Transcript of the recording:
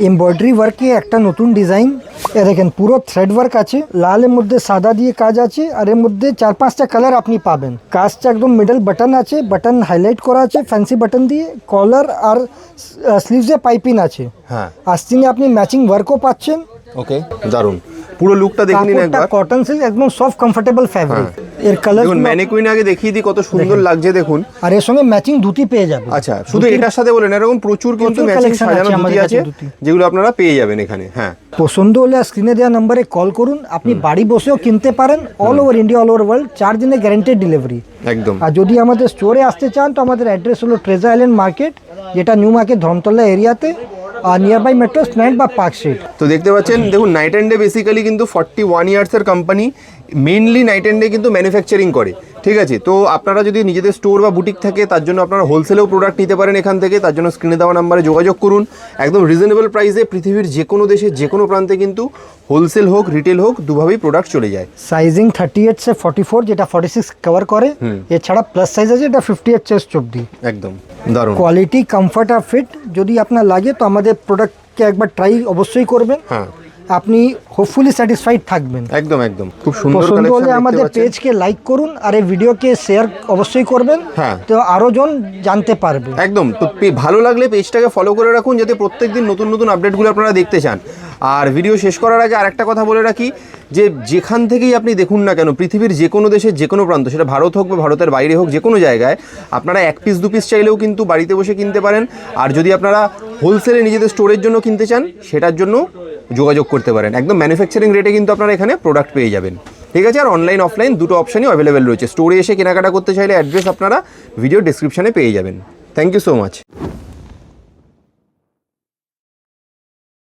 Embroidery ওয়ার্কে একটা নতুন design, এ দেখেন পুরো থ্রেড ওয়ার্ক আছে, লালের মধ্যে সাদা দিয়ে কাজ আছে, আর এর মধ্যে 4-5টা কালার আপনি পাবেন। কাজটা একদম মিডল বাটন আছে, বাটন হাইলাইট করা আছে ফ্যান্সি বাটন দিয়ে, কলার আর স্লিভসে পাইপিং আছে। হ্যাঁ, আস্তিনে আপনি ম্যাচিং ওয়ার্কও পাচ্ছেন। ওকে, দারুন। পুরো লুকটা দেখে নিন একবার। কটন সিল্ক, একদম সফট কমফোর্টেবল ফ্যাব্রিক। এর কালার দেখুন, ম্যানিকুইন আগে দেখিয়ে দিই কত সুন্দর লাগছে দেখুন। আর এর সঙ্গে ম্যাচিং ধুতি পেয়ে যাবেন। আচ্ছা, শুধু এটার সাথে বলেন, এরকম প্রচুর কিন্তু ম্যাচিং সাজানো ধুতি আছে যেগুলো আপনারা পেয়ে যাবেন এখানে। হ্যাঁ, পছন্দ হলে স্ক্রিনে দেওয়া নম্বরে কল করুন, আপনি বাড়ি বসেও কিনতে পারেন। All over India, all over world, 4 দিনের গ্যারান্টেড ডেলিভারি একদম। আর যদি আমাদের স্টোরে আসতে চান তো আমাদের অ্যাড্রেস হলো ট্রেজার আইল্যান্ড মার্কেট, যেটা নিউ মার্কেট ধর্মতলা এরিয়াতে, আর নিয়ার বাই মেট্রো স্ট্যান্ড বা পার্ক স্ট্রিট। তো দেখতে পাচ্ছেন, দেখুন নাইট অ্যান্ড ডে বেসিক্যালি কিন্তু 41 ইয়ার্সের company, mainly night and day কিন্তু ম্যানুফ্যাকচারিং করে। ঠিক আছে, তো আপনারা যদি নিজেদের স্টোর বা বুটিক থাকে তার জন্য আপনারা হোলসেলেও প্রোডাক্ট নিতে পারেন এখান থেকে। তার জন্য স্ক্রিনে দেওয়া নাম্বারে যোগাযোগ করুন। একদম রিজনেবল প্রাইসে পৃথিবীর যে কোনো দেশে যে কোনো প্রান্তে কিন্তু হোলসেল হোক রিটেল হোক দুভাবেই প্রোডাক্ট চলে যায়। সাইজিং 38 से 44, যেটা 46 কভার করে। এছাড়া প্লাস সাইজ আছে, এটা 58 চেস্ট অবধি। একদম দারুণ। কোয়ালিটি, কমফর্ট আর ফিট যদি আপনার লাগে তো আমাদের প্রোডাক্টকে একবার ট্রাই অবশ্যই করবেন। হ্যাঁ, আপনি হোপফুলি স্যাটিসফাইড থাকবেন। একদম একদম, খুব সুন্দর পছন্দ কালেকশন হলে দেখতে আমাদের পাচ্ছেন। পেজকে লাইক করুন আর এই ভিডিওকে শেয়ার অবশ্যই করবেন। হ্যাঁ, তো আরো জন জানতে পারবে। একদম। তো ভালো লাগলে পেজটাকে ফলো করে রাখুন, যাতে প্রত্যেকদিন নতুন নতুন আপডেটগুলো আপনারা দেখতে চান। আর ভিডিও শেষ করার আগে আরেকটা কথা বলে রাখি, যে যেখান থেকেই আপনি দেখুন না কেন, পৃথিবীর যে কোনো দেশের যে কোনো প্রান্ত, সেটা ভারত হোক বা ভারতের বাইরে হোক, যে কোনো জায়গায় আপনারা 1 পিস 2 পিস চাইলেও কিন্তু বাড়িতে বসে কিনতে পারেন। আর যদি আপনারা হোলসেলে নিজেদের স্টোরের জন্য কিনতে চান, সেটার জন্য যোগাযোগ করতে পারেন। একদম ম্যানুফ্যাকচারিং রেটে কিন্তু আপনারা এখানে প্রোডাক্ট পেয়ে যাবেন। ঠিক আছে, আর অনলাইন অফলাইন দুটো অপশানই অ্যাভেলেবেল রয়েছে। স্টোরে এসে কেনাকাটা করতে চাইলে অ্যাড্রেস আপনারা ভিডিও ডেসক্রিপশানে পেয়ে যাবেন। Thank you so much.